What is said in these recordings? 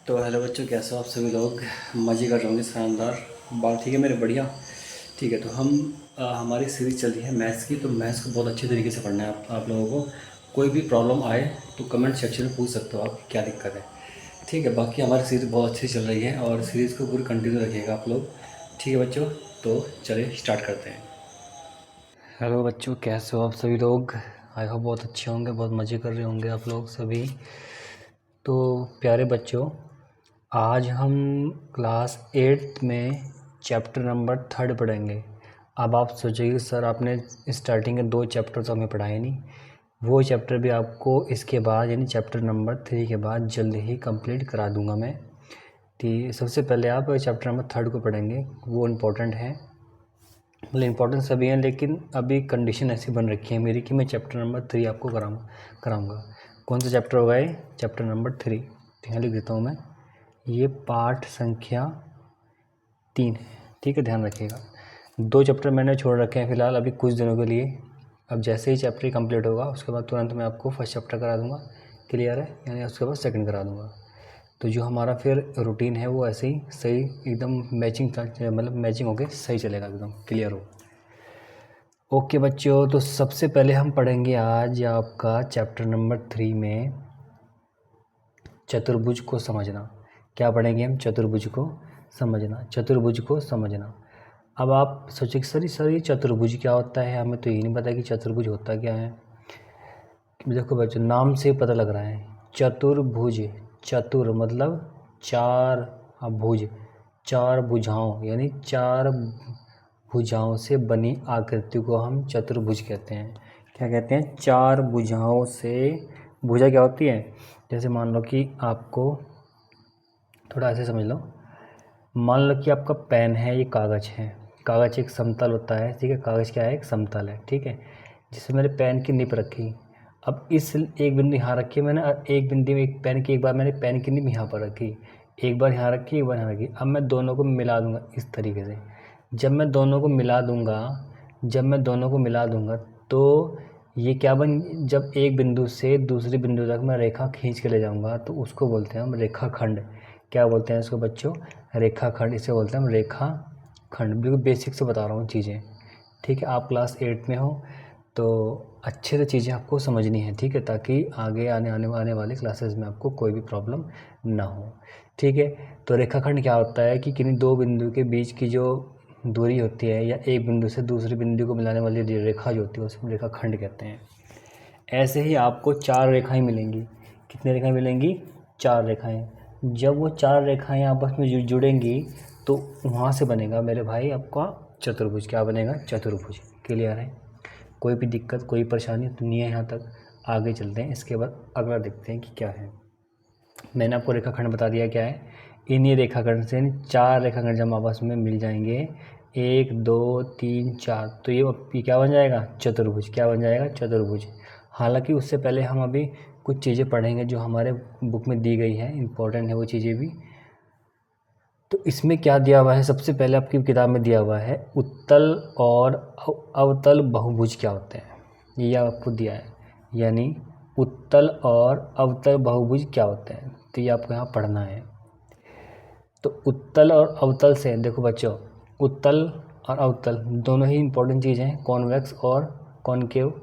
तो हेलो बच्चों, कैसे हो आप सभी लोग। मज़े कर रहे होंगे, शानदार। बात ठीक है मेरे, बढ़िया। ठीक है, तो हमारी सीरीज़ चल रही है मैथ्स की। तो मैथ्स को बहुत अच्छे तरीके से पढ़ना है आप लोगों को। कोई भी प्रॉब्लम आए तो कमेंट सेक्शन में पूछ सकते हो आप क्या दिक्कत है। ठीक है, बाकी हमारी सीरीज़ बहुत अच्छी चल रही है और सीरीज़ को पूरी कंटिन्यू रखिएगा आप लोग। ठीक है बच्चों, तो चलिए स्टार्ट करते हैं। हेलो बच्चों, कैसे हो आप सभी लोग। आई होप बहुत अच्छे होंगे, बहुत मज़े कर रहे होंगे आप लोग सभी। तो प्यारे बच्चों, आज हम क्लास 8th में चैप्टर नंबर 3 पढ़ेंगे। अब आप सोचिए सर, आपने स्टार्टिंग के 2 चैप्टर तो हमें पढ़ाए नहीं। वो चैप्टर भी आपको इसके बाद यानी चैप्टर नंबर 3 के बाद जल्द ही कंप्लीट करा दूंगा मैं। कि सबसे पहले आप चैप्टर नंबर 3 को पढ़ेंगे, वो इम्पोर्टेंट है। मतलब इम्पोर्टेंट सभी हैं, लेकिन अभी कंडीशन ऐसी बन रखी है मेरी कि मैं चैप्टर नंबर 3 आपको कराऊँगा। कौन सा चैप्टर होगा ये? Chapter number 3। यहाँ लिख देता हूँ मैं, ये पाठ संख्या 3 है। ठीक है, ध्यान रखिएगा। 2 चैप्टर मैंने छोड़ रखे हैं फ़िलहाल अभी कुछ दिनों के लिए। अब जैसे ही चैप्टर कंप्लीट होगा उसके बाद तुरंत मैं आपको फर्स्ट चैप्टर करा दूंगा, क्लियर है, यानी उसके बाद सेकंड करा दूंगा। तो जो हमारा फिर रूटीन है वो ऐसे ही सही एकदम मैचिंग, मतलब मैचिंग होके सही चलेगा, एकदम क्लियर हो। ओके बच्चों, तो सबसे पहले हम पढ़ेंगे आज आपका चैप्टर नंबर 3 में चतुर्भुज को समझना। क्या पढ़ेंगे हम? चतुर्भुज को समझना, चतुर्भुज को समझना। अब आप सोचिए सर ये चतुर्भुज क्या होता है, हमें तो ये नहीं पता कि चतुर्भुज होता क्या है। देखो बच्चों, नाम से पता लग रहा है चतुर्भुज। चतुर मतलब 4, अब भुज 4 भुजाओं, यानी 4 भुजाओं से बनी आकृति को हम चतुर्भुज कहते हैं। क्या कहते हैं? 4 भुजाओं से। भुजा क्या होती है? जैसे मान लो कि आपको थोड़ा ऐसे समझ लो, मान लो कि आपका पेन है, ये कागज़ है। कागज़ एक समतल होता है, ठीक है, कागज़ क्या है? एक समतल है, ठीक है। जिसमें मैंने पेन की निब रखी। अब इस एक बिंदु यहाँ रखी मैंने, एक बिंदु एक पेन की, एक बार मैंने पेन की निब यहाँ पर रखी, एक बार यहाँ रखी, एक बार यहाँ रखी। अब मैं दोनों को मिला दूंगा इस तरीके से। जब मैं दोनों को मिला दूंगा तो ये क्या जब एक बिंदु से दूसरे बिंदु तक मैं रेखा खींच के ले जाऊंगा तो उसको बोलते हैं हम रेखाखंड। क्या बोलते हैं इसको बच्चों? रेखाखंड। इसे बोलते हैं हम रेखाखंड। बिल्कुल बेसिक से बता रहा हूँ चीज़ें, ठीक है। आप क्लास 8 में हो तो अच्छे से चीज़ें आपको समझनी है, ठीक है, ताकि आगे आने वाले क्लासेस में आपको कोई भी प्रॉब्लम ना हो, ठीक है। तो रेखाखंड क्या होता है कि किन्हीं 2 बिंदु के बीच की जो दूरी होती है या एक बिंदु से दूसरे बिंदु को मिलाने वाली रेखा जो होती है उसे रेखाखंड कहते हैं। ऐसे ही आपको 4 रेखाएं मिलेंगी। कितनी रेखाएं मिलेंगी? 4 रेखाएं। जब वो 4 रेखाएं आपस में जुड़ेंगी तो वहाँ से बनेगा मेरे भाई आपका चतुर्भुज। क्या बनेगा? चतुर्भुज। क्लियर है? कोई भी दिक्कत, कोई परेशानी तो नहीं है यहाँ तक। आगे चलते हैं, इसके बाद अगला देखते हैं कि क्या है। मैंने आपको रेखाखंड बता दिया क्या है। इन्हीं रेखाखंड से 4 रेखाखंड जब आपस में मिल जाएंगे, 1 2 3 4, तो ये क्या बन जाएगा? चतुर्भुज। क्या बन जाएगा? चतुर्भुज। हालांकि उससे पहले हम अभी कुछ चीज़ें पढ़ेंगे जो हमारे बुक में दी गई है, इम्पोर्टेंट है वो चीज़ें भी। तो इसमें क्या दिया हुआ है? सबसे पहले आपकी किताब में दिया हुआ है उत्तल और अवतल बहुभुज क्या होते हैं, ये आपको दिया है। यानी उत्तल और अवतल बहुभुज क्या होते हैं, तो ये आपको यहाँ पढ़ना है। तो उत्तल और अवतल से देखो बच्चों, उत्तल और अवतल दोनों ही इम्पोर्टेंट चीज़ें हैं, कॉन्वेक्स और कॉनकेव।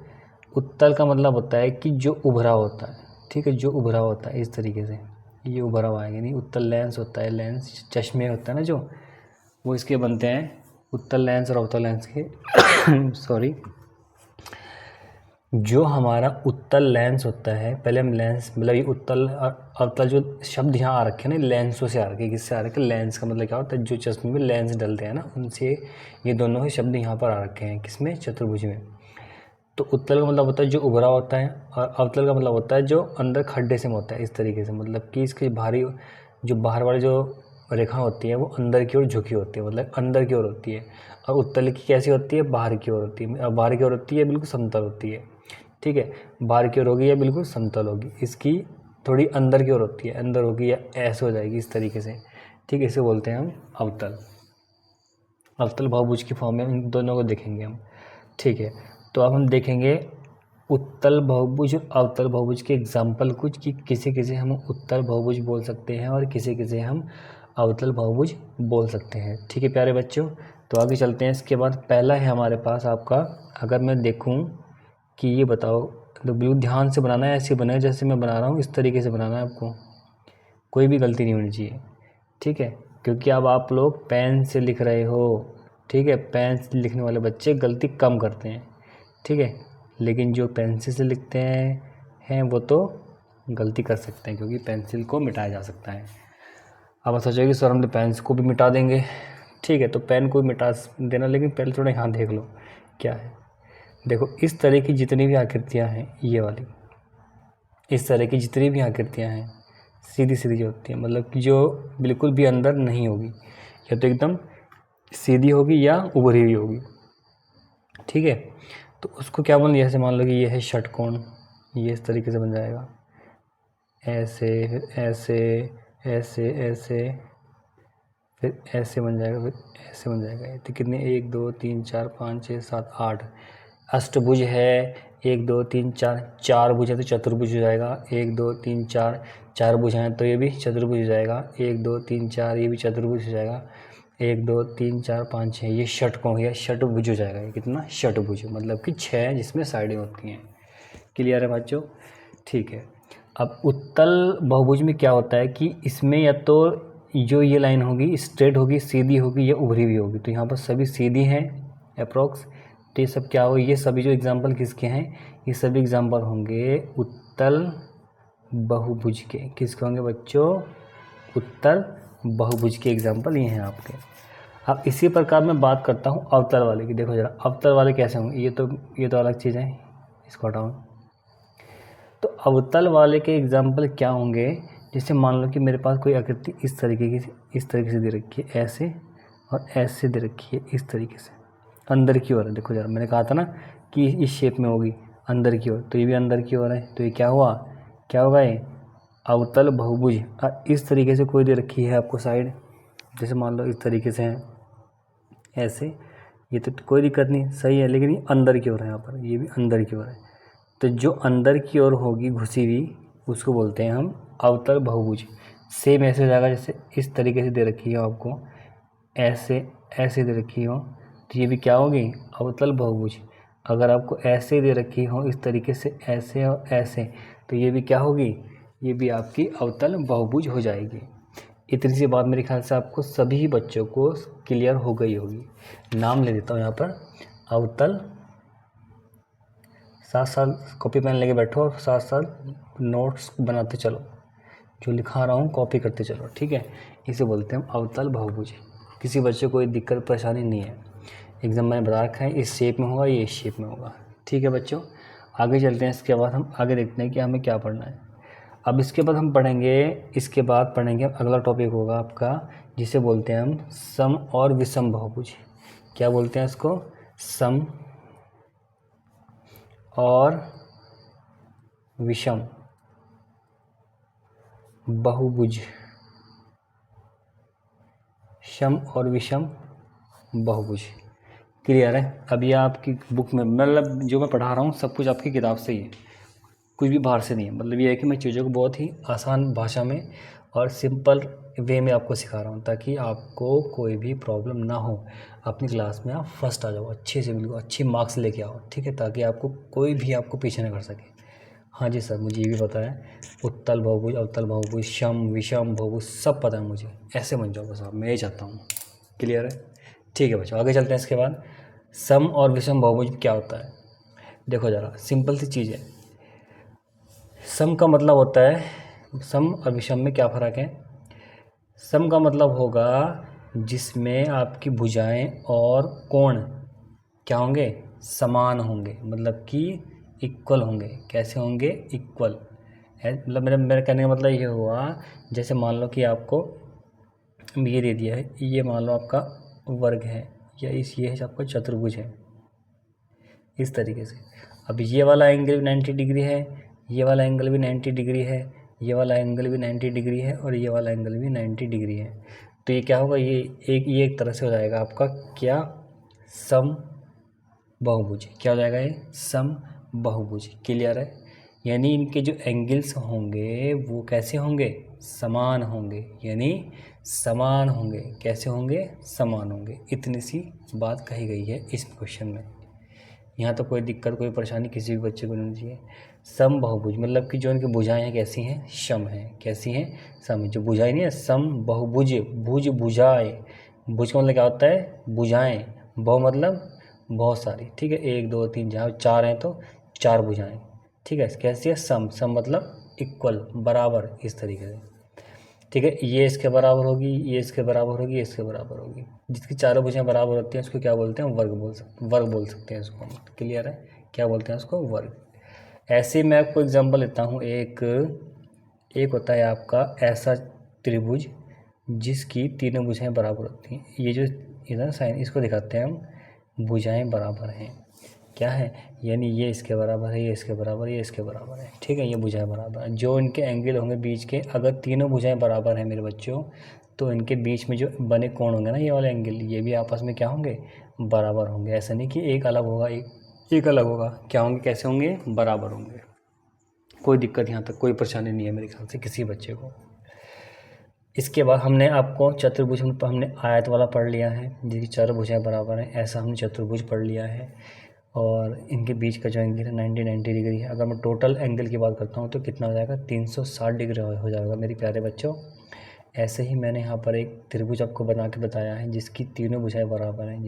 उत्तल का मतलब होता है कि जो उभरा होता है, ठीक है, जो उभरा होता है इस तरीके से, ये उभरा हुआ है। यानी उत्तल लेंस होता है, लेंस चश्मे होता है ना जो, वो इसके बनते हैं, उत्तल लेंस और अवतल लेंस के सॉरी। जो हमारा उत्तल लेंस होता है, पहले हम लेंस मतलब ये उत्तल और अवतल जो शब्द यहाँ आ रखे हैं ना, लेंसों से आ रखे हैं। किससे आ रखे हैं? लेंस का मतलब क्या होता है? जो चश्मे में लेंस डलते हैं ना, उनसे ये दोनों ही शब्द यहाँ पर आ रखे हैं। किसमें? चतुर्भुज में। तो उत्तल का मतलब होता है जो उभरा होता है, और अवतल का मतलब होता है जो अंदर खड्डे से होता है, इस तरीके से। मतलब कि इसकी जो बाहर वाली जो रेखा होती है वो अंदर की ओर झुकी होती है, मतलब अंदर की ओर होती है। और उत्तल की कैसी होती है? बाहर की ओर होती है। बाहर की ओर होती है, बिल्कुल समतल होती है, ठीक है। बाहर की ओर होगी या बिल्कुल समतल होगी। इसकी थोड़ी अंदर की ओर होती है, अंदर होगी या ऐसे हो जाएगी इस तरीके से, ठीक है। इसे बोलते हैं हम अवतल। अवतल बहुभुज की फॉर्म में इन दोनों को देखेंगे हम, ठीक है। तो अब हम देखेंगे उत्तल बहुभुज और अवतल बहुभुज के एग्जाम्पल कुछ कि किसे किसे हम उत्तल बहुभुज बोल सकते हैं और किसे किसे हम अवतल बहुभुज बोल सकते हैं। ठीक है प्यारे बच्चों, तो आगे चलते हैं। इसके बाद पहला है हमारे पास आपका, अगर मैं देखूं कि ये बताओ, तो बिल्कुल ध्यान से बनाना है, ऐसे बनाए जैसे मैं बना रहा हूँ, इस तरीके से बनाना है आपको, कोई भी गलती नहीं होनी चाहिए। ठीक है, क्योंकि अब आप लोग पेन से लिख रहे हो। ठीक है, पेन से लिखने वाले बच्चे गलती कम करते हैं। ठीक है, लेकिन जो पेंसिल से लिखते हैं वो तो गलती कर सकते हैं, क्योंकि पेंसिल को मिटाया जा सकता है। अब आप सोचोगे सर हम तो पेन को भी मिटा देंगे। ठीक है, तो पेन को भी मिटा देना, लेकिन पहले थोड़ा यहाँ देख लो क्या है। देखो इस तरह की जितनी भी आकृतियाँ हैं, ये वाली इस तरह की जितनी भी आकृतियाँ हैं सीधी सीधी जो होती हैं, मतलब कि जो बिल्कुल भी अंदर नहीं होगी, या तो एकदम सीधी होगी या उभरी हुई होगी। ठीक है, तो उसको क्या बोल, जैसे मान लो कि ये है षटकोण, ये इस तरीके से बन जाएगा, ऐसे फिर ऐसे ऐसे ऐसे फिर ऐसे बन जाएगा, फिर ऐसे बन जाएगा। तो कितने, 1 2 3 4 5 6 7 8 अष्टभुज है। 1 2 3 4 4 भुज है तो चतुर्भुज हो जाएगा। 1 2 3 4 4 भुज हैं तो ये भी चतुर्भुज हो जाएगा। 1 2 3 4 ये भी चतुर्भुज हो जाएगा। 1 2 3 4 5 6 ये षटकोण या षटभुज हो जाएगा। ये कितना, षटभुज, मतलब कि 6 जिसमें साइडें होती हैं। क्लियर है बच्चों? ठीक है। अब उत्तल बहुभुज में क्या होता है कि इसमें या तो जो ये लाइन होगी स्ट्रेट होगी, सीधी होगी या उभरी हुई होगी। तो यहाँ पर सभी सीधी हैं अप्रोक्स। तो ये सब क्या हो, ये सभी जो एग्जांपल किसके हैं, ये सभी एग्जांपल होंगे उत्तल बहुभुज के। किसके होंगे बच्चों? उत्तल बहुभुज के एग्जांपल ये हैं आपके। अब इसी प्रकार मैं बात करता हूँ अवतल वाले की। देखो जरा अवतल वाले कैसे होंगे, ये तो अलग चीज़ है, इसको हटाओ। तो अवतल वाले के एग्जाम्पल क्या होंगे, जैसे मान लो कि मेरे पास कोई आकृति इस तरीके से दे रखी है, ऐसे और ऐसे दे रखी है, इस तरीके से अंदर की ओर है। देखो जरा, मैंने कहा था ना कि इस शेप में होगी अंदर की ओर, तो ये भी अंदर की ओर है। तो ये क्या हुआ, क्या होगा, ये अवतल बहुभुज। इस तरीके से कोई दे रखी है आपको साइड, जैसे मान लो इस तरीके से है ऐसे, ये तो कोई दिक्कत नहीं, सही है, लेकिन ये अंदर की ओर है, यहाँ पर ये भी अंदर की ओर है। तो जो अंदर की ओर होगी घुसी हुई, उसको बोलते हैं हम अवतल बहुभुज। सेम ऐसे हो जाएगा जैसे इस तरीके से दे रखी हो आपको, ऐसे ऐसे दे रखी हो, तो ये भी क्या होगी, अवतल बहुभुज। अगर आपको ऐसे दे रखी हो इस तरीके से, ऐसे और ऐसे, तो ये भी क्या होगी, ये भी आपकी अवतल बहुभुज हो जाएगी। इतनी सी बात मेरे ख्याल से आपको सभी बच्चों को क्लियर हो गई होगी। नाम ले देता हूँ यहाँ पर अवतल, साथ साथ कॉपी पेन लेके बैठो और साथ साथ नोट्स बनाते चलो, जो लिखा रहा हूँ कॉपी करते चलो। ठीक है, इसे बोलते हैं अवतल बहुभुज। किसी बच्चे को कोई दिक्कत परेशानी नहीं है, एग्जाम में बता रखा है इस शेप में होगा, ये इस शेप में होगा। ठीक है बच्चों, आगे चलते हैं। इसके बाद हम आगे देखते हैं कि हमें क्या पढ़ना है। अब इसके बाद हम पढ़ेंगे, अगला टॉपिक होगा आपका, जिसे बोलते हैं हम सम और विषम बहुभुज। क्या बोलते हैं इसको, सम और विषम बहुभुज। सम और विषम बहुभुज। क्लियर है? अब ये आपकी बुक में, मतलब जो मैं पढ़ा रहा हूँ सब कुछ आपकी किताब से ही है, कुछ भी बाहर से नहीं है। मतलब ये है कि मैं चीज़ों को बहुत ही आसान भाषा में और सिंपल वे में आपको सिखा रहा हूँ, ताकि आपको कोई भी प्रॉब्लम ना हो। अपनी क्लास में आप फर्स्ट आ जाओ अच्छे से, बिल्कुल अच्छी मार्क्स लेके आओ। ठीक है, ताकि आपको कोई भी आपको पीछे ना कर सके। हाँ जी सर, मुझे ये भी पता है, उत्तल बहुभुज, अवतल बहुभुज, सम विषम बहुभुज सब पता है मुझे। ऐसे बन जाओ बस आप, मैं ये चाहता हूँ। क्लियर है? ठीक है बच्चों, आगे चलते हैं। इसके बाद सम और विषम बहुभुज क्या होता है, देखो ज़रा सिंपल सी चीज़ है। सम का मतलब होता है, सम और विषम में क्या फ़र्क है। सम का मतलब होगा जिसमें आपकी भुजाएं और कोण क्या होंगे, समान होंगे, मतलब कि इक्वल होंगे। कैसे होंगे, इक्वल है। मतलब मेरे कहने का मतलब ये हुआ, जैसे मान लो कि आपको ये दे दिया है, ये मान लो आपका वर्ग है, या ये है आपका चतुर्भुज है, इस तरीके से। अब ये वाला एंगल भी 90 डिग्री है, ये वाला एंगल भी 90 डिग्री है, ये वाला एंगल भी 90 डिग्री है, और ये वाला एंगल भी 90 डिग्री है। तो ये क्या होगा, ये एक तरह से हो जाएगा आपका क्या, सम बहुभुज। क्या हो जाएगा ये, सम बहुभुज। क्लियर है? यानी इनके जो एंगल्स होंगे वो कैसे होंगे? समान होंगे। यानी समान होंगे। कैसे होंगे? समान होंगे। इतनी सी बात कही गई है इस क्वेश्चन में। यहाँ तो कोई दिक्कत कोई परेशानी किसी भी बच्चे को नहीं चाहिए। सम बहुभुज मतलब कि जो इनकी भुजाएं हैं कैसी हैं? सम हैं। कैसी हैं? सम। जो भुजाएं नहीं है सम बहुभुज, भुज भुजाएं। भुज का मतलब क्या होता है? भुजाएं। बहु मतलब बहुत सारी। ठीक है, 1 2 3 जहाँ 4 हैं तो 4 भुजाएं। ठीक है, कैसी है? सम। सम मतलब इक्वल, बराबर, इस तरीके से। ठीक है, ये इसके बराबर होगी, ये इसके बराबर होगी, ये इसके बराबर होगी। जिसकी चारों भुजाएं बराबर होती हैं उसको क्या बोलते हैं? वर्ग बोल सकते हैं इसको हम। क्लियर है? क्या बोलते हैं उसको? वर्ग। ऐसे मैं आपको एग्जांपल देता हूँ। एक होता है आपका ऐसा त्रिभुज जिसकी तीनों भुजाएं बराबर होती हैं। ये जो इधर साइन इसको दिखाते हैं हम, भुजाएं बराबर हैं। क्या है? यानी ये इसके बराबर है, ये इसके बराबर, ये इसके बराबर है। ठीक है, ये भुजाएं बराबर है। जो इनके एंगल होंगे बीच के, अगर तीनों भुजाएं बराबर हैं मेरे बच्चों, तो इनके बीच में जो बने कोण होंगे ना, ये वाले एंगल, ये भी आपस में क्या होंगे? बराबर होंगे। ऐसा नहीं कि एक अलग होगा एक अलग होगा। क्या होंगे? कैसे होंगे? बराबर होंगे। कोई दिक्कत यहाँ तक कोई परेशानी नहीं है मेरे ख्याल से किसी बच्चे को। इसके बाद हमने आपको चतुर्भुज हमने आयत वाला पढ़ लिया है जिसकी चारों भुजाएं बराबर हैं, ऐसा हमने चतुर्भुज पढ़ लिया है। और इनके बीच का जो एंगल है 90 डिग्री है। अगर मैं टोटल एंगल की बात करता हूँ तो कितना हो जाएगा? 360 डिग्री हो जाएगा मेरे प्यारे बच्चों। ऐसे ही मैंने यहाँ पर एक त्रिभुज आपको बना के बताया है जिसकी तीनों भुजाएं बराबर हैं।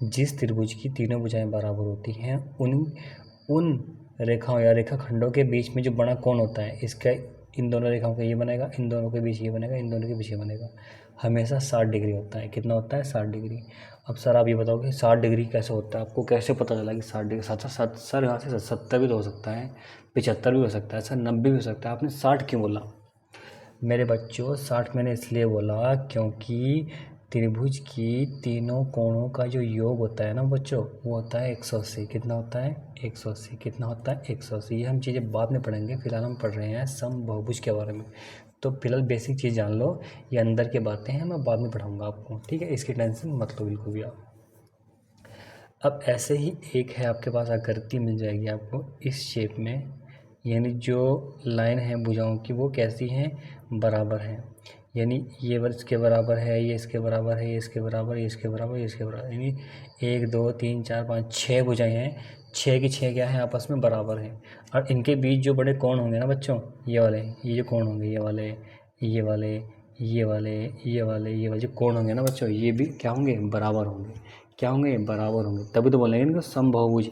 जिस त्रिभुज की तीनों भुजाएं बराबर होती हैं उन रेखाओं या रेखाखंडों के बीच में जो बड़ा कोण होता है, इसका इन दोनों रेखाओं का ये बनेगा, इन दोनों के बीच ये बनेगा, इन दोनों के बीच ये बनेगा। हमेशा 60 डिग्री होता है। कितना होता है? 60 डिग्री। अब सर आप ये बताओगे 60 डिग्री कैसे होता है? आपको कैसे पता चला कि 60 डिग्री? सर यहाँ से 70 भी तो हो सकता है, 75 भी हो सकता है, सर 90 भी हो सकता है। आपने 60 क्यों बोला? मेरे बच्चों 60 मैंने इसलिए बोला क्योंकि त्रिभुज की तीनों कोणों का जो योग होता है ना बच्चों, वो होता है 180। कितना होता है? 180। कितना होता है? 180। ये हम चीज़ें बाद में पढ़ेंगे, फिलहाल हम पढ़ रहे हैं सम बहुभुज के बारे में। तो फिलहाल बेसिक चीज़ जान लो, ये अंदर के बातें हैं, मैं बाद में पढ़ाऊँगा आपको। ठीक है, इसकी टेंशन मत लो बिल्कुल भी आप। अब ऐसे ही एक है आपके पास आकृति मिल जाएगी आपको इस शेप में, यानी जो लाइन है भुजाओं की वो कैसी हैं? बराबर हैं। यानी ये इसके बराबर है, ये इसके बराबर है, ये इसके बराबर, ये इसके बराबर, ये इसके बराबर। यानी 1 2 3 4 5 6 भुजाएं हैं। 6 की 6 क्या है? आपस में बराबर हैं। और इनके बीच जो बड़े कोण होंगे ना बच्चों, ये जो कोण होंगे, ये वाले ये वाले ये वाले ये वाले ये वाले जो कोण होंगे ना बच्चों, ये भी क्या होंगे? बराबर होंगे। क्या होंगे? बराबर होंगे। तभी तो बोलेंगे इनको समबाहुभुज।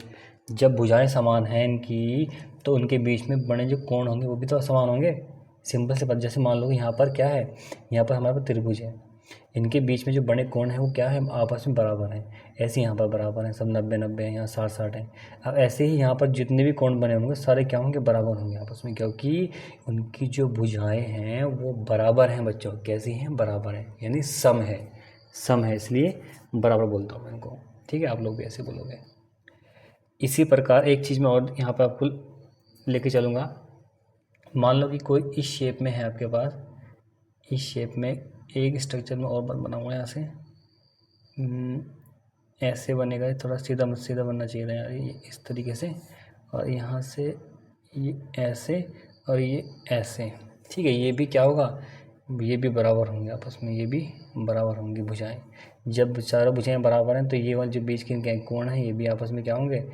जब भुजाएं समान हैं इनकी तो उनके बीच में बने जो कोण होंगे वो भी तो समान होंगे। सिंपल से बात, जैसे मान लो यहाँ पर क्या है? यहाँ पर हमारे पास त्रिभुज है, इनके बीच में जो बने कोण हैं वो क्या है? आपस में बराबर हैं। ऐसे यहाँ पर बराबर हैं, सब 90 90 हैं, यहाँ 60 60 हैं। अब ऐसे ही यहाँ पर जितने भी कोण बने होंगे सारे क्या होंगे? बराबर होंगे आपस में, क्योंकि उनकी जो भुजाएं हैं वो बराबर हैं बच्चों। कैसी हैं? बराबर हैं, यानी सम है। सम है इसलिए बराबर बोलता हूँ मैं इनको। ठीक है, आप लोग भी ऐसे बोलोगे। इसी प्रकार एक चीज़ मैं और यहाँ पर आपको लेके चलूँगा। मान लो कि कोई इस शेप में है आपके पास, इस शेप में एक स्ट्रक्चर में और बनाऊँगा यहाँ से। ऐसे बनेगा, थोड़ा सीधा सीधा बनना चाहिए था यार, ये इस तरीके से, और यहाँ से ये ऐसे और ये ऐसे। ठीक है, ये भी क्या होगा? ये भी बराबर होंगे आपस में, ये भी बराबर होंगी भुजाएं। जब चारों भुजाएं बराबर हैं तो ये वाले जो बीच के कोण हैं ये भी आपस में क्या होंगे?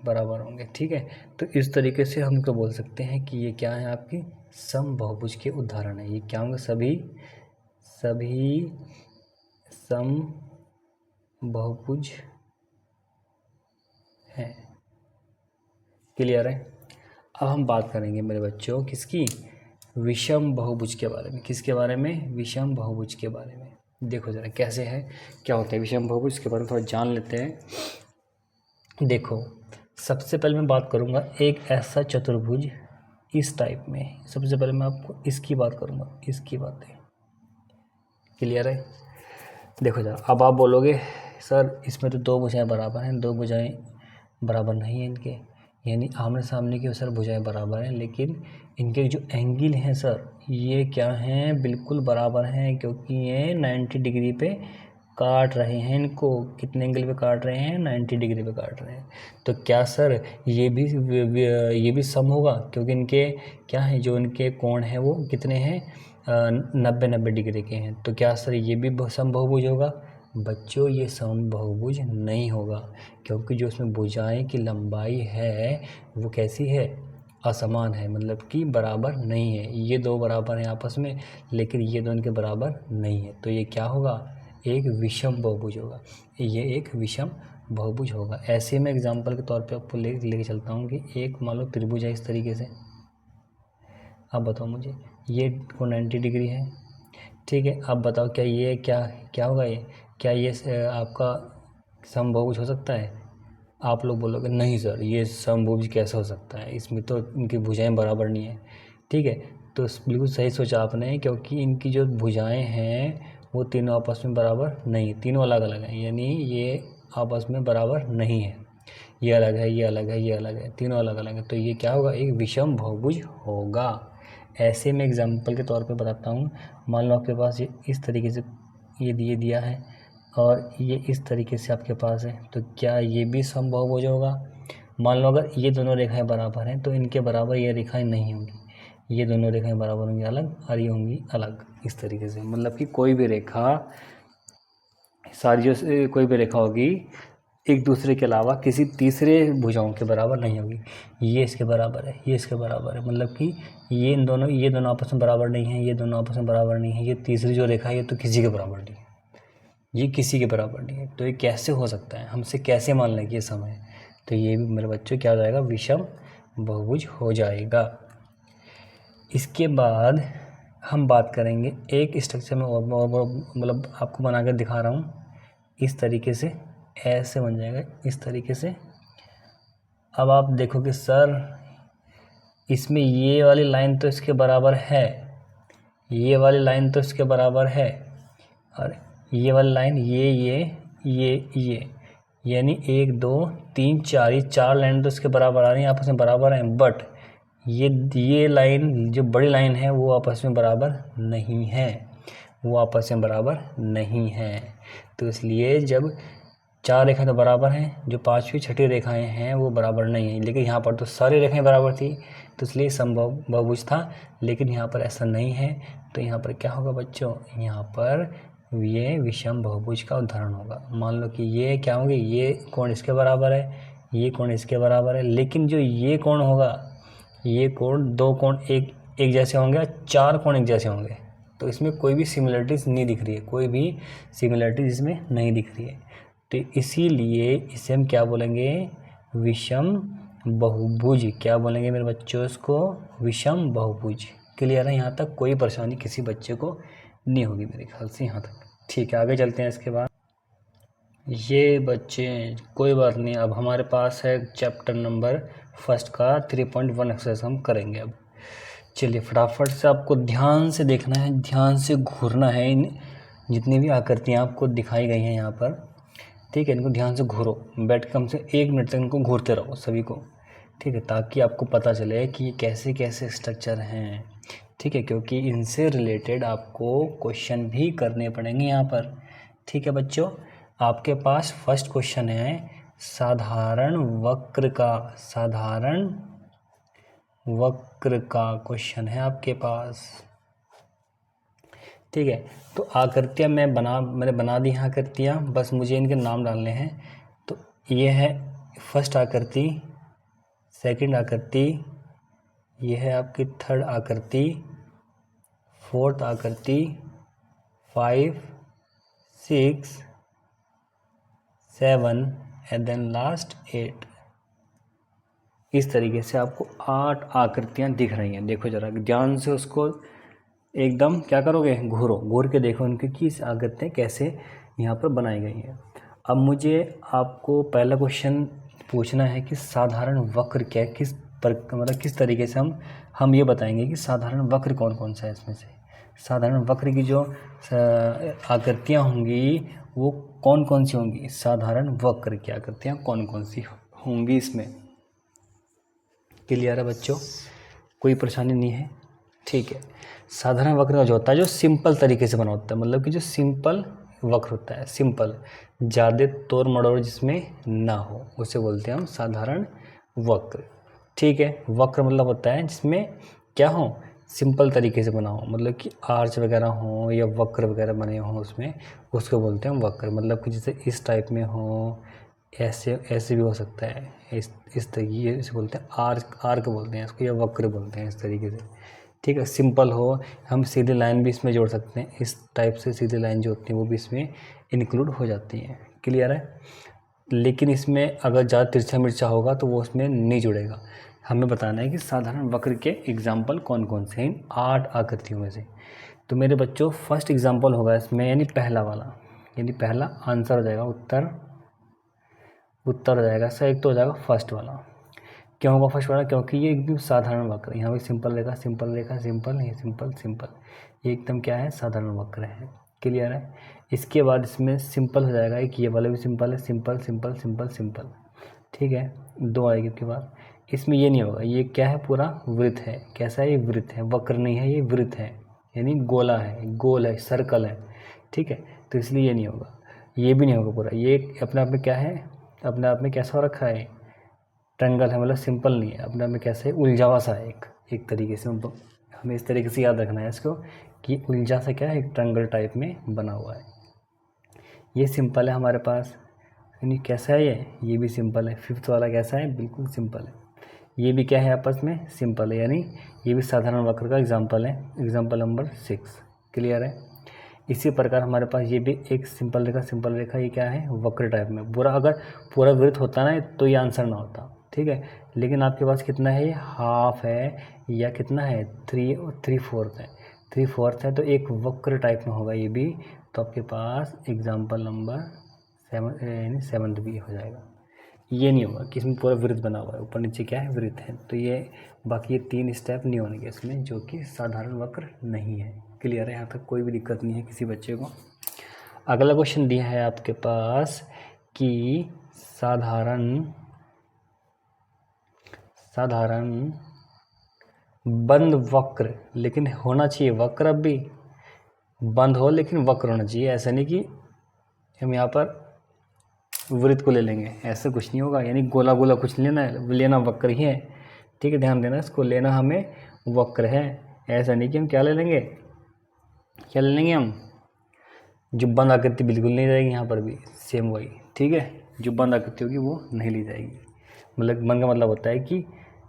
बराबर होंगे। ठीक है, तो इस तरीके से हम तो बोल सकते हैं कि ये क्या है? आपकी सम बहुभुज के उदाहरण है। ये क्या होंगे? सभी सम बहुभुज हैं। क्लियर है? अब हम बात करेंगे मेरे बच्चों किसकी? विषम बहुभुज के बारे में। किसके बारे में? विषम बहुभुज के बारे में। देखो जरा कैसे है, क्या होता है विषम बहुभुज के बारे में थोड़ा जान लेते हैं। देखो, सबसे पहले मैं बात करूंगा एक ऐसा चतुर्भुज इस टाइप में। सबसे पहले मैं आपको इसकी बात करूंगा, इसकी बातें। क्लियर है? देखो जरा, अब आप बोलोगे सर इसमें तो 2 भुजाएं बराबर हैं। 2 भुजाएं बराबर नहीं हैं इनके, यानी आमने सामने की सर भुजाएं बराबर हैं, लेकिन इनके जो एंगल हैं सर ये क्या हैं? बिल्कुल बराबर हैं, क्योंकि ये 90 डिग्री पे काट रहे हैं इनको, कितने एंगल पे काट रहे हैं, 90 डिग्री पे काट रहे हैं। तो क्या सर ये भी सम होगा, क्योंकि इनके क्या है, जो इनके कोण हैं वो कितने हैं, 90 डिग्री के हैं। तो क्या सर ये भी सम बहुभुज होगा? बच्चों ये सम बहुभुज नहीं होगा, क्योंकि जो उसमें भुजाएं की लंबाई है वो कैसी है, असमान है, मतलब कि बराबर नहीं है। ये दो बराबर हैं आपस में, लेकिन ये दो इनके बराबर नहीं है। तो ये क्या होगा, एक विषम बहुभुज होगा, ये एक विषम बहुभुज होगा। ऐसे में एग्जांपल के तौर पे आपको लेके चलता हूँ कि एक मान लो त्रिभुज है इस तरीके से। अब बताओ मुझे, ये 90 डिग्री है, ठीक है। अब बताओ क्या ये क्या क्या होगा, ये क्या ये आपका समबहुभुज हो सकता है? आप लोग बोलोगे नहीं सर ये समबहुभुज कैसे हो सकता है, इसमें तो इनकी भुजाएं बराबर नहीं है, ठीक है। तो बिल्कुल सही सोचा आपने, क्योंकि इनकी जो भुजाएं हैं वो तीनों आपस में बराबर नहीं है, तीनों अलग अलग हैं, यानी ये आपस में बराबर नहीं है। ये अलग है, ये अलग है, ये अलग है, तीनों अलग अलग है। तो ये क्या होगा, एक विषम बहुभुज होगा। ऐसे में एग्जाम्पल के तौर पे बताता हूँ। मान लो आपके पास ये इस तरीके से ये दिया है और ये इस तरीके से आपके पास है, तो क्या ये भी समबहुभुज होगा? मान लो अगर ये दोनों रेखाएं बराबर हैं तो इनके बराबर ये रेखाएं नहीं होंगी, ये दोनों रेखाएं बराबर होंगी अलग और ये होंगी अलग, इस तरीके से। मतलब कि कोई भी रेखा, कोई भी रेखा होगी एक दूसरे के अलावा किसी तीसरे भुजाओं के बराबर नहीं होगी। ये इसके बराबर है, ये इसके बराबर है, मतलब कि ये दोनों आपस में बराबर नहीं है, ये दोनों आपस में बराबर नहीं है, ये तीसरी जो रेखा है ये तो किसी के बराबर नहीं है, ये किसी के बराबर नहीं है। तो ये कैसे हो सकता है, हमसे कैसे मान लें कि ये सम है? तो ये भी मेरे बच्चों क्या हो जाएगा, विषम बहुभुज हो जाएगा। इसके बाद हम बात करेंगे एक स्ट्रक्चर में और मतलब आपको बना कर दिखा रहा हूँ, इस तरीके से ऐसे बन जाएगा, इस तरीके से। अब आप देखो कि सर इसमें ये वाली लाइन तो इसके बराबर है, ये वाली लाइन तो इसके बराबर है, और ये वाली लाइन ये यानी 1 2 3 4, ये 4 लाइन तो इसके बराबर आ रही हैं, आपस में बराबर हैं। बट ये लाइन जो बड़ी लाइन है वो आपस में बराबर नहीं है, वो आपस में बराबर नहीं है। तो इसलिए जब 4 रेखाएं तो बराबर हैं, जो 5वीं 6ठी रेखाएं हैं वो बराबर नहीं हैं, लेकिन यहाँ पर तो सारी रेखाएं बराबर थी, तो इसलिए संभव बहुभुज था। लेकिन यहाँ पर ऐसा नहीं है, तो यहाँ पर क्या होगा बच्चों, यहाँ पर ये विषम बहुभुज का उदाहरण होगा। मान लो कि ये क्या होंगे, ये कोण इसके बराबर है, ये कोण इसके बराबर है, लेकिन जो ये कोण होगा, ये कोण, 2 कोण एक जैसे होंगे, 4 कोण एक जैसे होंगे, तो इसमें कोई भी सिमिलरिटीज़ नहीं दिख रही है, कोई भी सिमिलरिटीज़ इसमें नहीं दिख रही है। तो इसीलिए इसे हम क्या बोलेंगे, विषम बहुभुज। क्या बोलेंगे मेरे बच्चों, इसको विषम बहुभुज। क्लियर है? यहाँ तक कोई परेशानी किसी बच्चे को नहीं होगी मेरे ख्याल से यहाँ तक। ठीक है, आगे चलते हैं। इसके बाद ये बच्चे कोई बात नहीं, अब हमारे पास है चैप्टर नंबर 1 का 3.1 एक्सरसाइज हम करेंगे। अब चलिए फटाफट से आपको ध्यान से देखना है, ध्यान से घूरना है। इन जितनी भी आकृतियाँ आपको दिखाई गई हैं यहाँ पर, ठीक है, इनको ध्यान से घूरो, बैठ के कम से 1 मिनट तक इनको घूरते रहो सभी को, ठीक है, ताकि आपको पता चले कि ये कैसे कैसे स्ट्रक्चर हैं, ठीक है, क्योंकि इनसे रिलेटेड आपको क्वेश्चन भी करने पड़ेंगे यहाँ पर। ठीक है बच्चों, आपके पास फर्स्ट क्वेश्चन है साधारण वक्र का क्वेश्चन है आपके पास, ठीक है। तो आकृतियाँ मैंने बना दी हैं आकृतियाँ, बस मुझे इनके नाम डालने हैं। तो ये है फर्स्ट आकृति, सेकंड आकृति, ये है आपकी थर्ड आकृति, फोर्थ आकृति, 5 6 7 एंड देन लास्ट 8। इस तरीके से आपको 8 आकृतियाँ दिख रही हैं। देखो जरा ध्यान से उसको एकदम क्या करोगे, घूर के देखो उनकी कि इस आकृतियाँ कैसे यहाँ पर बनाई गई हैं। अब मुझे आपको पहला क्वेश्चन पूछना है कि साधारण वक्र क्या है, मतलब किस तरीके से हम ये बताएंगे कि साधारण वक्र कौन कौन सा है। इसमें से साधारण वक्र की जो आकृतियाँ होंगी वो कौन कौन सी होंगी, साधारण वक्र की आकृतियाँ कौन कौन सी होंगी इसमें। क्लियर है बच्चों, कोई परेशानी नहीं है? ठीक है। साधारण वक्र का जो होता है, जो सिंपल तरीके से बना होता है, मतलब कि जो सिंपल वक्र होता है, सिंपल, ज़्यादा तोड़ मड़ोड़ जिसमें ना हो उसे बोलते हैं हम साधारण वक्र। ठीक है, वक्र मतलब होता है जिसमें क्या हो, सिंपल तरीके से बना हो, मतलब कि आर्च वगैरह हो या वक्र वगैरह बने हों उसमें, उसको बोलते हैं हम वक्र। मतलब कि जैसे इस टाइप में हो, ऐसे ऐसे भी हो सकता है, इस तरीके इसे बोलते हैं आर्क बोलते हैं इसको, या वक्र बोलते हैं इस तरीके से। ठीक है, सिंपल हो, हम सीधी लाइन भी इसमें जोड़ सकते हैं, इस टाइप से सीधी लाइन जो होती है वो भी इसमें इंक्लूड हो जाती हैं। क्लियर है? लेकिन इसमें अगर ज़्यादा तिरछा मिर्चा होगा तो वो उसमें नहीं जुड़ेगा। हमें बताना है कि साधारण वक्र के एग्जाम्पल कौन कौन से हैं इन 8 आकृतियों में से। तो मेरे बच्चों फर्स्ट एग्जाम्पल होगा इसमें, यानी पहला वाला, यानी पहला आंसर हो जाएगा, उत्तर हो जाएगा सर। एक तो हो जाएगा फर्स्ट वाला। क्यों होगा फर्स्ट वाला? क्योंकि ये एकदम साधारण वक्र, यहाँ पे सिंपल रेखा सिंपल रेखा सिंपल, ये सिंपल सिंपल, ये एकदम क्या है, साधारण वक्र है। क्लियर है? इसके बाद इसमें सिंपल हो जाएगा एक, ये वाला भी सिंपल है, सिंपल सिंपल सिंपल सिंपल। ठीक है, 2 आएगी उसके बाद। इसमें ये नहीं होगा, ये क्या है, पूरा वृत्त है। कैसा है? ये वृत्त है, वक्र नहीं है, ये वृत्त है, यानी गोला है, गोल है, सर्कल है। ठीक है, तो इसलिए ये नहीं होगा, ये भी नहीं होगा पूरा। ये अपने आप में क्या है, अपने आप में कैसा हो रखा है, ट्रायंगल है, मतलब सिंपल नहीं है, अपने आप में कैसे उलझा हुआ सा है एक तरीके से। हमें इस तरीके से याद रखना है इसको कि उलझा सा क्या है, एक ट्रायंगल टाइप में बना हुआ है। ये सिंपल है हमारे पास, यानी कैसा है ये भी सिंपल है। फिफ्थ वाला कैसा है, बिल्कुल सिंपल है। ये भी क्या है, आपस में सिंपल है, यानी ये भी साधारण वक्र का एग्जाम्पल है, एग्जाम्पल नंबर 6। क्लियर है? इसी प्रकार हमारे पास ये भी एक सिंपल रेखा, ये क्या है, वक्र टाइप में। पूरा अगर पूरा वृत्त होता ना तो ये आंसर ना होता। ठीक है, लेकिन आपके पास कितना है, ये हाफ है या कितना है, 3/4 है, 3/4 है, तो एक वक्र टाइप में होगा ये भी। तो आपके पास एग्जाम्पल नंबर 7 यानी 7th भी हो जाएगा। ये नहीं होगा कि इसमें पूरा वृत्त बना हुआ है, ऊपर नीचे क्या है, वृत्त है। तो ये बाकी ये 3 स्टेप नहीं होंगे इसमें, जो कि साधारण वक्र नहीं है। क्लियर है? यहाँ तक कोई भी दिक्कत नहीं है किसी बच्चे को। अगला क्वेश्चन दिया है आपके पास कि साधारण बंद वक्र, लेकिन होना चाहिए वक्र, अब भी बंद हो लेकिन वक्र होना चाहिए। ऐसा नहीं कि हम यहाँ पर वृत्त को ले लेंगे, ऐसा कुछ नहीं होगा, यानी गोला गोला कुछ लेना है, लेना वक्र ही है। ठीक है, ध्यान देना, इसको लेना हमें वक्र है। ऐसा नहीं कि हम क्या ले लेंगे, क्या ले लेंगे हम, जो बंद आकृति बिल्कुल नहीं जाएगी यहाँ पर भी सेम वही। ठीक है, जो बंद आकृति होगी वो नहीं ली जाएगी। मतलब बंद का मतलब होता है कि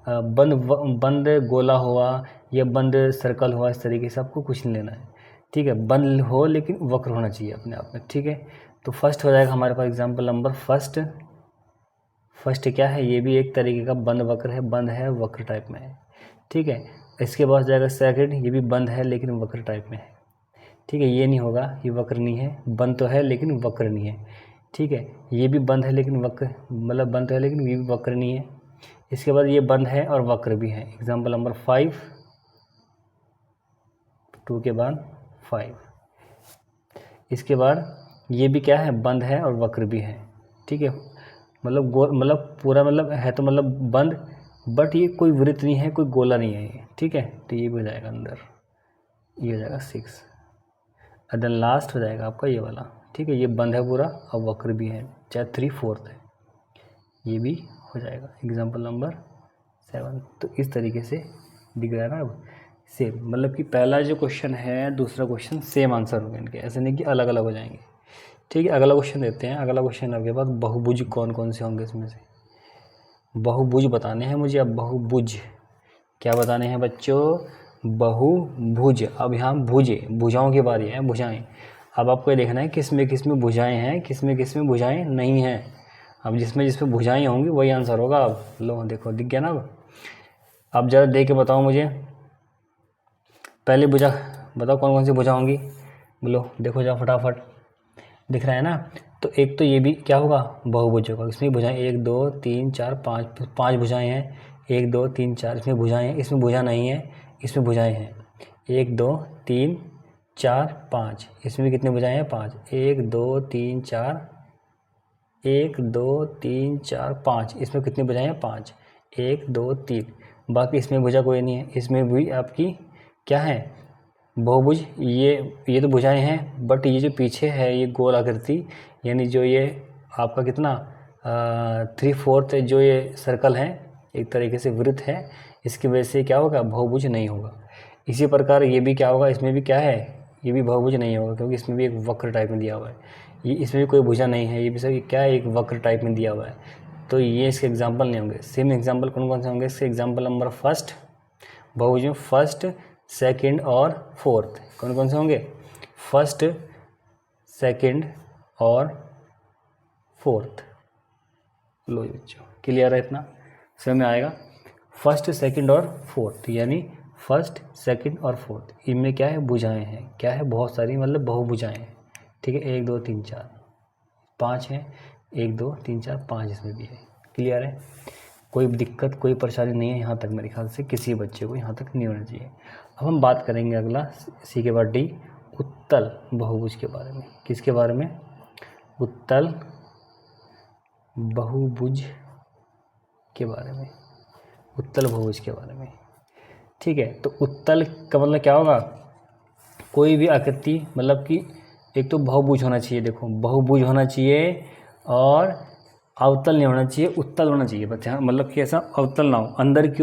बंद गोला हुआ या बंद सर्कल हुआ, इस तरीके से आपको कुछ नहीं लेना है। ठीक है, बंद हो लेकिन वक्र होना चाहिए अपने आप में। ठीक है, तो फर्स्ट हो जाएगा हमारे पास एग्जाम्पल नंबर फर्स्ट क्या है, ये भी एक तरीके का बंद वक्र है, बंद है, वक्र टाइप में है। ठीक है, इसके बाद जाएगा सेकंड, ये भी बंद है लेकिन वक्र टाइप में है। ठीक है, ये नहीं होगा, ये वक्र नहीं है, बंद तो है लेकिन वक्र नहीं है। ठीक है, ये भी बंद है लेकिन वक्र, मतलब बंद तो है लेकिन ये भी वक्र नहीं है। इसके बाद ये बंद है और वक्र भी है, एग्जाम्पल नंबर 5, 2 के बाद 5। इसके बाद ये भी क्या है, बंद है और वक्र भी है। ठीक है, मतलब मतलब पूरा मतलब है, तो मतलब बंद, बट ये कोई वृत्त नहीं है, कोई गोला नहीं है ये। ठीक है, तो ये भी हो जाएगा अंदर, ये हो जाएगा 6। और देन लास्ट हो जाएगा आपका ये वाला। ठीक है, ये बंद है पूरा और वक्र भी है, चाहे 3/4 है, ये भी हो जाएगा, एग्जाम्पल नंबर 7। तो इस तरीके से दिख रहा है ना अब सेम, मतलब कि पहला जो क्वेश्चन है दूसरा क्वेश्चन सेम आंसर होंगे इनके, ऐसे नहीं कि अलग अलग हो जाएंगे। ठीक है, अगला क्वेश्चन देते हैं। अगला क्वेश्चन आपके पास बहुभुज कौन कौन से होंगे इसमें से, बहुभुज बताने हैं मुझे। अब बहुभुज क्या बताने हैं बच्चों, बहुभुज। अब यहाँ भुजाओं की बारी है, भुजाएं। अब आपको ये देखना है किस में भुजाएं हैं, किस में भुजाएं नहीं हैं। अब जिसमें भुजाएं होंगी वही आंसर होगा। अब लो देखो, दिख गया ना। अब ज़रा देख के बताओ मुझे, पहली भुजा बताओ कौन कौन सी भुजा होंगी, बोलो, देखो जाओ फटाफट, दिख रहा है ना। तो एक तो ये भी क्या होगा, बहुभुज होगा। इसमें भुजाएं 1 2 3 4 5 भुजाएं हैं, 1 2 3 4, इसमें भुजाएं हैं, इसमें भुजा नहीं है, इसमें भुजाएं हैं, 1 2 3 4 5, इसमें भी कितने भुजाएं हैं, 5, 1 2 3 4, 1 2 3 4 5, इसमें कितनी भुजाएं हैं, 5, 1 2 3। बाकी इसमें भुजा कोई नहीं है, इसमें भी आपकी क्या है, बहुभुज ये तो भुजाएं हैं, बट ये जो पीछे है ये गोल आकृति, यानी जो ये आपका कितना 3/4 जो ये सर्कल है, एक तरीके से वृत्त है, इसकी वजह से क्या होगा, बहुभुज नहीं होगा। इसी प्रकार ये भी क्या होगा, इसमें भी क्या है, ये भी बहुभुज नहीं होगा, क्योंकि इसमें भी एक वक्र टाइप में दिया हुआ है। ये इसमें भी कोई भुजा नहीं है, ये भी सर क्या है, एक वक्र टाइप में दिया हुआ है, तो ये इसके एग्जाम्पल नहीं होंगे। सेम एग्जाम्पल कौन कौन से होंगे इसके, एग्जाम्पल नंबर फर्स्ट, बहुभुज में फर्स्ट, सेकंड और फोर्थ कौन कौन से होंगे, फर्स्ट, सेकंड और फोर्थ। लो बच्चों, क्लियर है, इतना समझ में आएगा। फर्स्ट, सेकंड और फोर्थ, यानी फर्स्ट, सेकंड और फोर्थ, इनमें क्या है, भुजाएं हैं, क्या है, बहुत सारी, मतलब बहुभुजाएं हैं। ठीक है, 1 2 3 4 5 हैं, 1 2 3 4 5 इसमें भी है। क्लियर है, कोई दिक्कत कोई परेशानी नहीं है यहाँ तक, मेरे ख्याल से किसी बच्चे को यहाँ तक नहीं होना चाहिए। अब हम बात करेंगे अगला, सी के बाद डी, उत्तल बहुभुज के बारे में। किसके बारे में, उत्तल बहुभुज के बारे में, उत्तल बहुभुज के बारे में। ठीक है, तो उत्तल का मतलब क्या होगा, कोई भी आकृति, मतलब कि एक तो बहुभुज होना चाहिए, देखो बहुभुज होना चाहिए, और अवतल नहीं होना चाहिए, उत्तल होना चाहिए बस, यहाँ मतलब कि ऐसा अवतल ना हो, अंदर की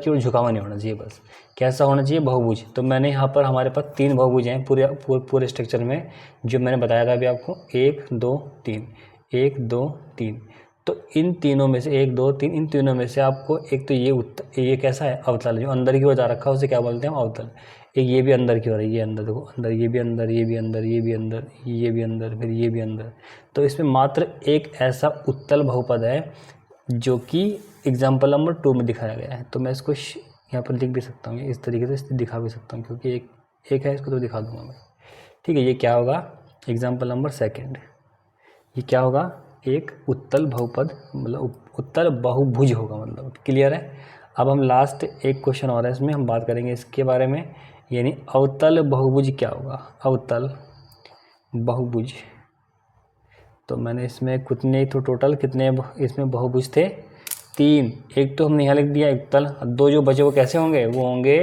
ओर झुकावा नहीं होना चाहिए, बस कैसा होना चाहिए, बहुभुज। तो मैंने यहाँ पर, हमारे पास 3 बहुभुज हैं पूरे स्ट्रक्चर में, जो मैंने बताया था अभी आपको, 1 2 3, 1 2 3। तो इन तीनों में से 1 2 3, इन तीनों में से आपको एक तो ये कैसा है, अवतल, जो अंदर की ओर जा रखा है उसे क्या बोलते हैं, अवतल। एक ये भी अंदर की ओर है, ये अंदर, देखो अंदर, ये भी अंदर, ये भी अंदर, ये भी अंदर, ये भी अंदर, फिर ये भी अंदर। तो इसमें मात्र एक ऐसा उत्तल बहुपद है जो कि एग्जाम्पल नंबर 2 में दिखाया गया है। तो मैं इसको यहाँ पर लिख भी सकता हूँ, इस तरीके से दिखा भी सकता हूँ, क्योंकि एक है, इसको तो दिखा दूंगा मैं। ठीक है, ये क्या होगा, एग्जाम्पल नंबर 2, ये क्या होगा, एक उत्तल बहुपद, मतलब उत्तल बहुभुज होगा, मतलब क्लियर है। अब हम लास्ट एक क्वेश्चन और है, इसमें हम बात करेंगे इसके बारे में, यानी अवतल बहुभुज क्या होगा, अवतल बहुभुज। तो मैंने इसमें कितने, तो टोटल कितने इसमें बहुभुज थे, 3। एक तो हमने यहाँ लिख दिया उत्तल, 2 जो बचे वो कैसे होंगे, वो होंगे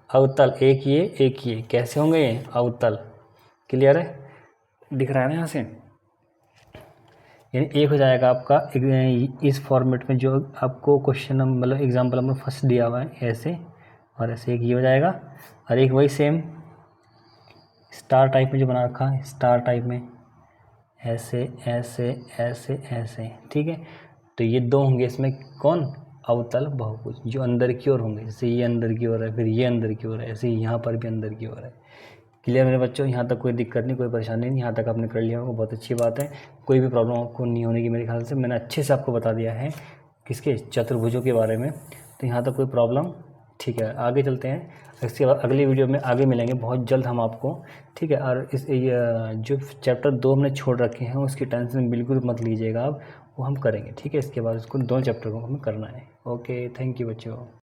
अवतल, एक ये, कैसे होंगे ये, अवतल। क्लियर है, दिख रहा है ना यहाँ से, यानी एक हो जाएगा आपका इस फॉर्मेट में जो आपको क्वेश्चन मतलब एग्जाम्पल नंबर फर्स्ट दिया हुआ है, ऐसे और ऐसे, एक ये हो जाएगा, और एक वही सेम स्टार टाइप में जो बना रखा है, स्टार टाइप में ऐसे ऐसे ऐसे ऐसे। ठीक है, तो ये 2 होंगे इसमें, कौन, अवतल बहुभुज, जो अंदर की ओर होंगे, जैसे ये अंदर की ओर है, फिर ये अंदर की ओर है, ऐसे यहाँ पर भी अंदर की ओर है। क्लियर मेरे बच्चों, यहाँ तक कोई दिक्कत नहीं, कोई परेशानी नहीं, यहाँ तक आपने कर लिया होगा, बहुत अच्छी बात है। कोई भी प्रॉब्लम आपको नहीं होने की मेरे ख्याल से, मैंने अच्छे से आपको बता दिया है किसके, चतुर्भुजों के बारे में, तो यहाँ तक कोई प्रॉब्लम। ठीक है, आगे चलते हैं, इसके बाद अगली वीडियो में आगे मिलेंगे बहुत जल्द हम आपको। ठीक है, और इस जो चैप्टर 2 हमने छोड़ रखे हैं उसकी टेंशन बिल्कुल मत लीजिएगा आप, वो हम करेंगे। ठीक है, इसके बाद उसको 2 चैप्टर को हमें करना है। ओके, थैंक यू बच्चों।